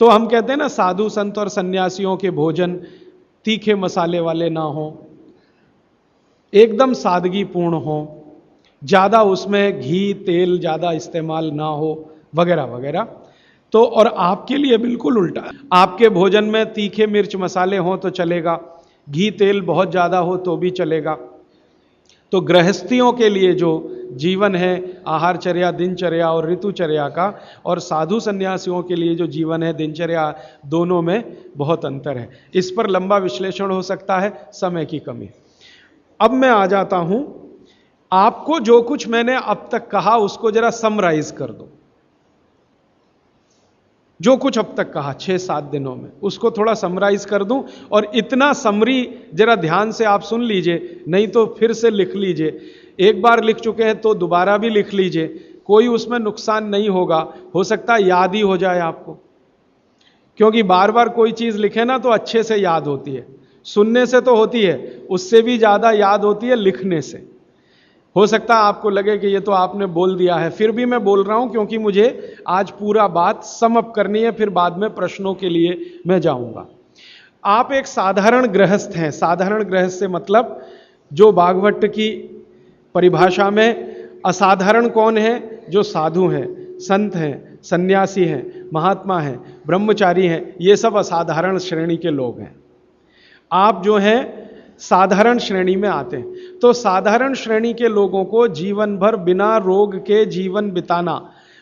तो हम कहते हैं ना, साधु संत और सन्यासियों के भोजन तीखे मसाले वाले ना हो, एकदम सादगीपूर्ण हो, ज्यादा उसमें घी तेल ज्यादा इस्तेमाल ना हो, वगैरह वगैरह। तो और आपके लिए बिल्कुल उल्टा, आपके भोजन में तीखे मिर्च मसाले हों तो चलेगा, घी तेल बहुत ज्यादा हो तो भी चलेगा। तो गृहस्थियों के लिए जो जीवन है, आहारचर्या, दिनचर्या और ऋतुचर्या का, और साधु सन्यासियों के लिए जो जीवन है, दिनचर्या, दोनों में बहुत अंतर है। इस पर लंबा विश्लेषण हो सकता है, समय की कमी। अब मैं आ जाता हूं, आपको जो कुछ मैंने अब तक कहा उसको जरा समराइज कर दो। जो कुछ अब तक कहा 6-7 दिनों में, उसको थोड़ा समराइज कर दूं। और इतना समरी जरा ध्यान से आप सुन लीजिए, नहीं तो फिर से लिख लीजिए। एक बार लिख चुके हैं तो दोबारा भी लिख लीजिए, कोई उसमें नुकसान नहीं होगा। हो सकता है याद ही हो जाए आपको, क्योंकि बार बार कोई चीज लिखे ना तो अच्छे से याद होती है। सुनने से तो होती है, उससे भी ज्यादा याद होती है लिखने से। हो सकता है आपको लगे कि ये तो आपने बोल दिया है, फिर भी मैं बोल रहा हूं क्योंकि मुझे आज पूरा बात सम अप करनी है, फिर बाद में प्रश्नों के लिए मैं जाऊंगा। आप एक साधारण गृहस्थ हैं। साधारण गृहस्थ से मतलब जो भागवत की परिभाषा में असाधारण कौन है? जो साधु हैं, संत हैं, सन्यासी हैं, महात्मा हैं, ब्रह्मचारी हैं, ये सब असाधारण श्रेणी के लोग हैं। आप जो हैं साधारण श्रेणी में आते हैं। तो साधारण श्रेणी के लोगों को जीवन भर बिना रोग के जीवन बिताना,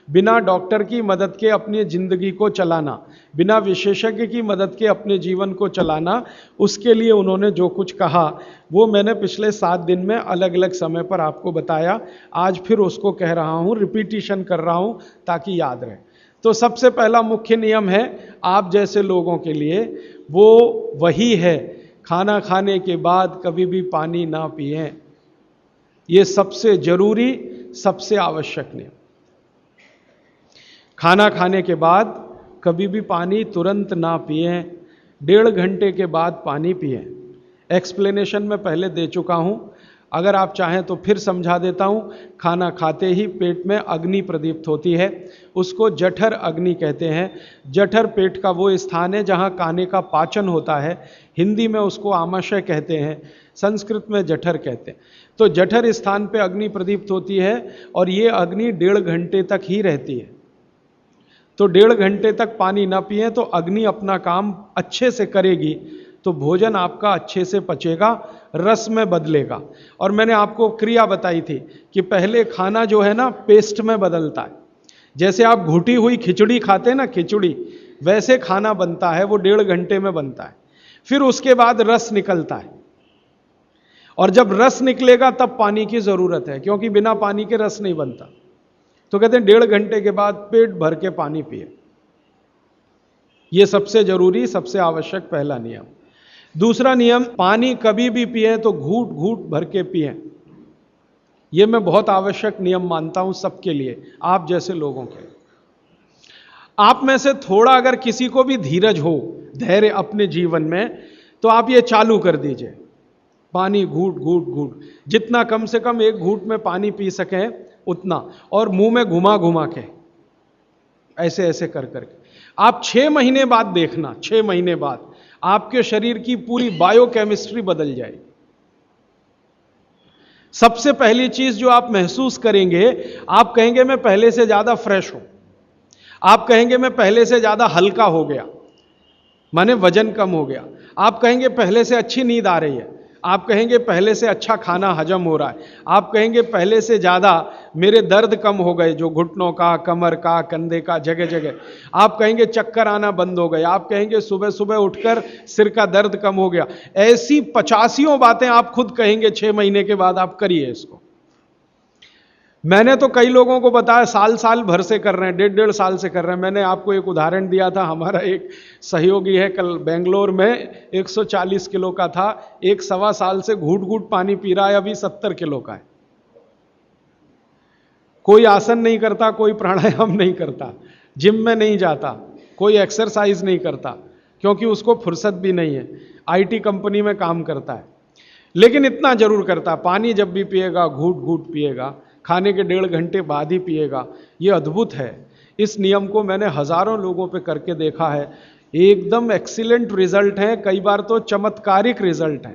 बिना डॉक्टर की मदद के अपनी जिंदगी को चलाना, बिना विशेषज्ञ की मदद के अपने जीवन को चलाना, उसके लिए उन्होंने जो कुछ कहा वो मैंने पिछले 7 दिन में अलग अलग समय पर आपको बताया। आज फिर उसको कह रहा हूं, रिपीटिशन कर रहा हूं ताकि याद रहे। तो सबसे पहला मुख्य नियम है आप जैसे लोगों के लिए, वो वही है, खाना खाने के बाद कभी भी पानी ना पिएं। ये सबसे जरूरी, सबसे आवश्यक नियम। खाना खाने के बाद कभी भी पानी तुरंत ना पिएं, 1.5 घंटे के बाद पानी पिएं। एक्सप्लेनेशन मैं पहले दे चुका हूं, अगर आप चाहें तो फिर समझा देता हूं। खाना खाते ही पेट में अग्नि प्रदीप्त होती है, उसको जठर अग्नि कहते हैं। जठर पेट का वो स्थान है जहां खाने का पाचन होता है। हिंदी में उसको आमाशय कहते हैं, संस्कृत में जठर कहते हैं। तो जठर स्थान पे अग्नि प्रदीप्त होती है और ये अग्नि 1.5 घंटे तक ही रहती है। तो 1.5 घंटे तक पानी ना पिए तो अग्नि अपना काम अच्छे से करेगी, तो भोजन आपका अच्छे से पचेगा, रस में बदलेगा। और मैंने आपको क्रिया बताई थी कि पहले खाना जो है ना पेस्ट में बदलता है। जैसे आप घुटी हुई खिचड़ी खाते हैं ना, खिचड़ी, वैसे खाना बनता है, वो 1.5 घंटे में बनता है। फिर उसके बाद रस निकलता है, और जब रस निकलेगा तब पानी की जरूरत है, क्योंकि बिना पानी के रस नहीं बनता। तो कहते हैं 1.5 घंटे के बाद पेट भर के पानी पिए। यह सबसे जरूरी, सबसे आवश्यक पहला नियम। दूसरा नियम, पानी कभी भी पिए तो घूट घूट भर के पिए। यह मैं बहुत आवश्यक नियम मानता हूं सबके लिए, आप जैसे लोगों के। आप में से थोड़ा अगर किसी को भी धीरज हो, धैर्य अपने जीवन में, तो आप ये चालू कर दीजिए, पानी घूट घूट घूट, जितना कम से कम 1 घूट में पानी पी सके उतना, और मुंह में घुमा घुमा के, ऐसे ऐसे कर करके। आप 6 महीने बाद देखना, 6 महीने बाद आपके शरीर की पूरी बायोकेमिस्ट्री बदल जाएगी। सबसे पहली चीज जो आप महसूस करेंगे, आप कहेंगे मैं पहले से ज्यादा फ्रेश हूं, आप कहेंगे मैं पहले से ज्यादा हल्का हो गया, माने वजन कम हो गया, आप कहेंगे पहले से अच्छी नींद आ रही है, आप कहेंगे पहले से अच्छा खाना हजम हो रहा है, आप कहेंगे पहले से ज्यादा मेरे दर्द कम हो गए, जो घुटनों का, कमर का, कंधे का, जगह जगह, आप कहेंगे चक्कर आना बंद हो गए, आप कहेंगे सुबह सुबह उठकर सिर का दर्द कम हो गया। ऐसी 85 बातें आप खुद कहेंगे 6 महीने के बाद। आप करिए इसको। मैंने तो कई लोगों को बताया साल साल भर से कर रहे हैं, 1.5 साल से कर रहे हैं। मैंने आपको एक उदाहरण दिया था, हमारा एक सहयोगी है, कल बेंगलोर में 140 किलो का था, 1 सवा साल से घूट घूट पानी पी रहा है, अभी 70 किलो का है। कोई आसन नहीं करता, कोई प्राणायाम नहीं करता, जिम में नहीं जाता, कोई एक्सरसाइज नहीं करता, क्योंकि उसको फुर्सत भी नहीं है, IT कंपनी में काम करता है। लेकिन इतना जरूर करता, पानी जब भी पिएगा घूट घूट पिएगा, खाने के 1.5 घंटे बाद ही पिएगा। ये अद्भुत है। इस नियम को मैंने हजारों लोगों पे करके देखा है, एकदम एक्सीलेंट रिजल्ट है, कई बार तो चमत्कारिक रिजल्ट है।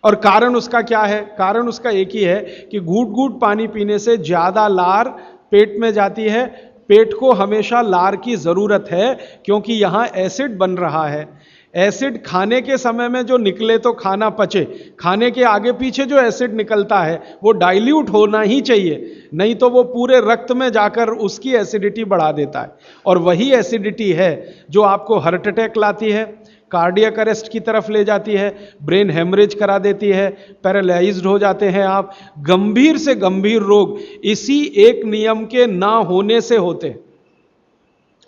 और कारण उसका क्या है? कारण उसका एक ही है कि घूट घूट पानी पीने से ज्यादा लार पेट में जाती है। पेट को हमेशा लार की जरूरत है, क्योंकि यहां एसिड बन रहा है। एसिड खाने के समय में जो निकले तो खाना पचे, खाने के आगे पीछे जो एसिड निकलता है वो डाइल्यूट होना ही चाहिए, नहीं तो वो पूरे रक्त में जाकर उसकी एसिडिटी बढ़ा देता है। और वही एसिडिटी है जो आपको हार्ट अटैक लाती है, कार्डियक अरेस्ट की तरफ ले जाती है, ब्रेन हेमरेज करा देती है, पैरालाइज्ड हो जाते हैं आप। गंभीर से गंभीर रोग इसी एक नियम के ना होने से होते हैं।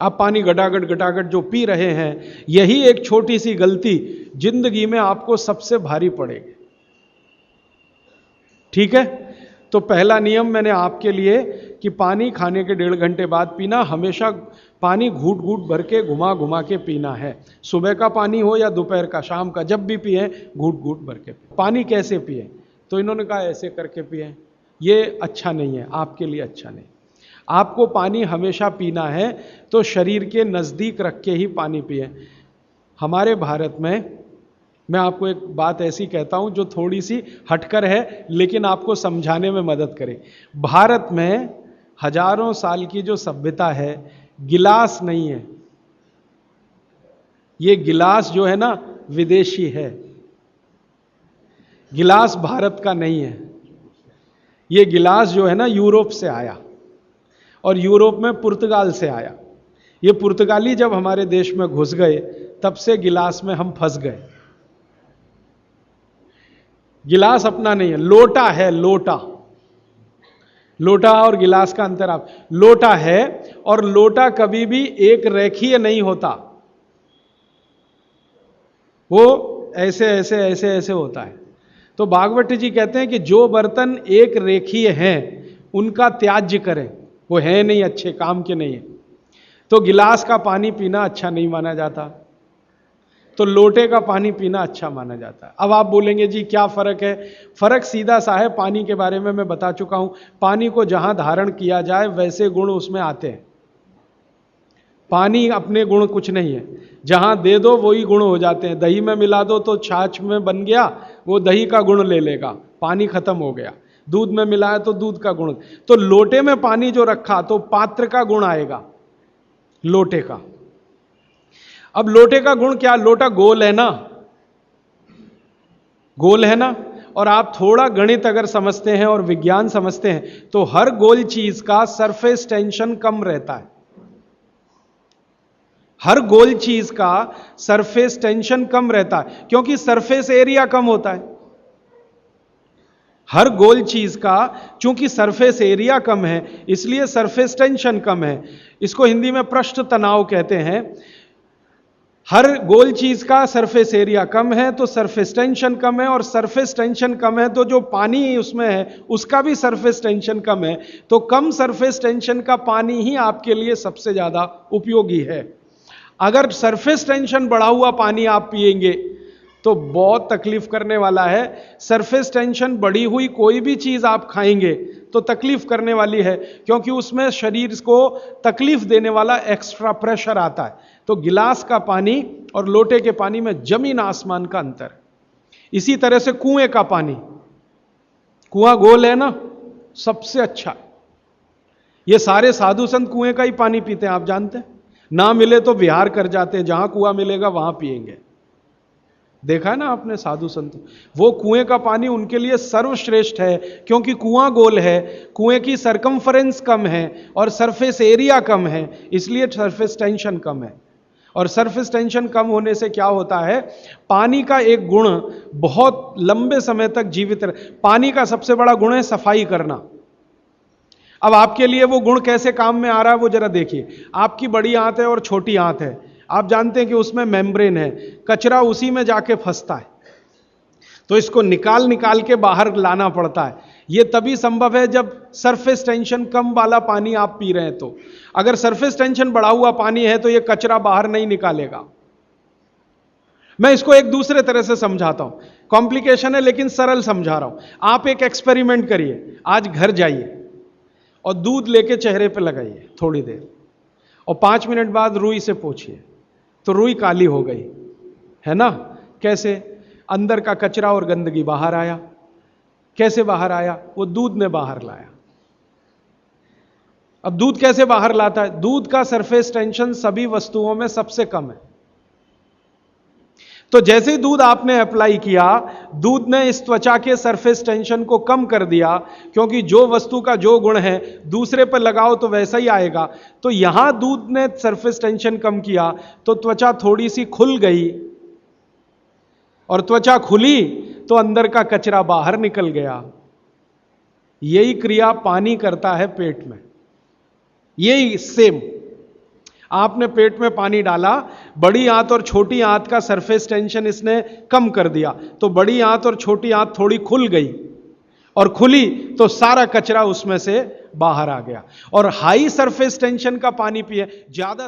आप पानी गटागट गटागट जो पी रहे हैं, यही एक छोटी सी गलती जिंदगी में आपको सबसे भारी पड़ेगी। ठीक है? तो पहला नियम मैंने आपके लिए कि पानी खाने के 1.5 घंटे बाद पीना, हमेशा पानी घूट घूट भर के घुमा घुमा के पीना है। सुबह का पानी हो या दोपहर का, शाम का, जब भी पिए घूट घूट भर के। पानी कैसे पिए? तो इन्होंने कहा ऐसे करके पिए। ये अच्छा नहीं है, आपके लिए अच्छा नहीं। आपको पानी हमेशा पीना है तो शरीर के नज़दीक रख के ही पानी पिए। हमारे भारत में, मैं आपको एक बात ऐसी कहता हूं जो थोड़ी सी हटकर है, लेकिन आपको समझाने में मदद करे। भारत में हजारों साल की जो सभ्यता है, गिलास नहीं है। ये गिलास जो है ना विदेशी है, गिलास भारत का नहीं है। ये गिलास जो है ना यूरोप से आया, और यूरोप में पुर्तगाल से आया। ये पुर्तगाली जब हमारे देश में घुस गए, तब से गिलास में हम फंस गए। गिलास अपना नहीं है, लोटा है, लोटा। लोटा और गिलास का अंतर आप, लोटा है, और लोटा कभी भी एक रेखीय नहीं होता, वो ऐसे ऐसे ऐसे ऐसे होता है। तो भागवत जी कहते हैं कि जो बर्तन एक रेखीय हैं उनका त्याज्य करें, वो है नहीं अच्छे काम के नहीं है। तो गिलास का पानी पीना अच्छा नहीं माना जाता, तो लोटे का पानी पीना अच्छा माना जाता है। अब आप बोलेंगे जी क्या फर्क है? फर्क सीधा सा है, पानी के बारे में मैं बता चुका हूं। पानी को जहां धारण किया जाए वैसे गुण उसमें आते हैं। पानी अपने गुण कुछ नहीं है, जहां दे दो वही गुण हो जाते हैं। दही में मिला दो तो छाछ में बन गया, वो दही का गुण ले लेगा, पानी खत्म हो गया। दूध में मिलाया तो दूध का गुण। तो लोटे में पानी जो रखा तो पात्र का गुण आएगा, लोटे का। अब लोटे का गुण क्या, लोटा गोल है ना, गोल है ना, और आप थोड़ा गणित अगर समझते हैं और विज्ञान समझते हैं तो हर गोल चीज का सरफेस टेंशन कम रहता है। हर गोल चीज का सरफेस टेंशन कम रहता है क्योंकि सरफेस एरिया कम होता है। हर गोल चीज का चूंकि सरफेस एरिया कम है इसलिए सरफेस टेंशन कम है। इसको हिंदी में पृष्ठ तनाव कहते हैं। हर गोल चीज का सरफेस एरिया कम है तो सरफेस टेंशन कम है, और सरफेस टेंशन कम है तो जो पानी उसमें है उसका भी सरफेस टेंशन कम है। तो कम सरफेस टेंशन का पानी ही आपके लिए सबसे ज्यादा उपयोगी है। अगर सरफेस टेंशन बढ़ा हुआ पानी आप पिएंगे तो बहुत तकलीफ करने वाला है। सरफेस टेंशन बढ़ी हुई कोई भी चीज आप खाएंगे तो तकलीफ करने वाली है, क्योंकि उसमें शरीर को तकलीफ देने वाला एक्स्ट्रा प्रेशर आता है। तो गिलास का पानी और लोटे के पानी में जमीन आसमान का अंतर। इसी तरह से कुएं का पानी, कुआं गोल है ना, सबसे अच्छा। ये सारे साधु संत कुएं का ही पानी पीते हैं, आप जानते हैं। ना मिले तो विहार कर जाते हैं, जहां कुआं मिलेगा वहां पिएंगे। देखा है ना आपने साधु संत, वो कुएं का पानी उनके लिए सर्वश्रेष्ठ है, क्योंकि कुआं गोल है, कुएं की सरकमफरेंस कम है और सरफेस एरिया कम है, इसलिए सरफेस टेंशन कम है। और सरफेस टेंशन कम होने से क्या होता है, पानी का एक गुण बहुत लंबे समय तक जीवित रहे। पानी का सबसे बड़ा गुण है सफाई करना। अब आपके लिए वो गुण कैसे काम में आ रहा है वो जरा देखिए। आपकी बड़ी आंत है और छोटी आंत है, आप जानते हैं कि उसमें मेम्ब्रेन है, कचरा उसी में जाके फंसता है, तो इसको निकाल निकाल के बाहर लाना पड़ता है। यह तभी संभव है जब सरफेस टेंशन कम वाला पानी आप पी रहे हैं। तो अगर सरफेस टेंशन बढ़ा हुआ पानी है तो यह कचरा बाहर नहीं निकालेगा। मैं इसको एक दूसरे तरह से समझाता हूं, कॉम्प्लिकेशन है लेकिन सरल समझा रहा हूं। आप एक एक्सपेरिमेंट करिए, आज घर जाइए और दूध लेके चेहरे पे लगाइए थोड़ी देर, और 5 मिनट बाद रुई से पोंछिए, तो रुई काली हो गई है ना। कैसे? अंदर का कचरा और गंदगी बाहर आया। कैसे बाहर आया? वो दूध ने बाहर लाया। अब दूध कैसे बाहर लाता है? दूध का सरफेस टेंशन सभी वस्तुओं में सबसे कम है। तो जैसे ही दूध आपने अप्लाई किया, दूध ने इस त्वचा के सरफेस टेंशन को कम कर दिया, क्योंकि जो वस्तु का जो गुण है दूसरे पर लगाओ तो वैसा ही आएगा। तो यहां दूध ने सरफेस टेंशन कम किया तो त्वचा थोड़ी सी खुल गई, और त्वचा खुली तो अंदर का कचरा बाहर निकल गया। यही क्रिया पानी करता है पेट में। यही सेम, आपने पेट में पानी डाला, बड़ी आंत और छोटी आंत का सरफेस टेंशन इसने कम कर दिया, तो बड़ी आंत और छोटी आंत थोड़ी खुल गई, और खुली तो सारा कचरा उसमें से बाहर आ गया। और हाई सरफेस टेंशन का पानी पिए, ज्यादा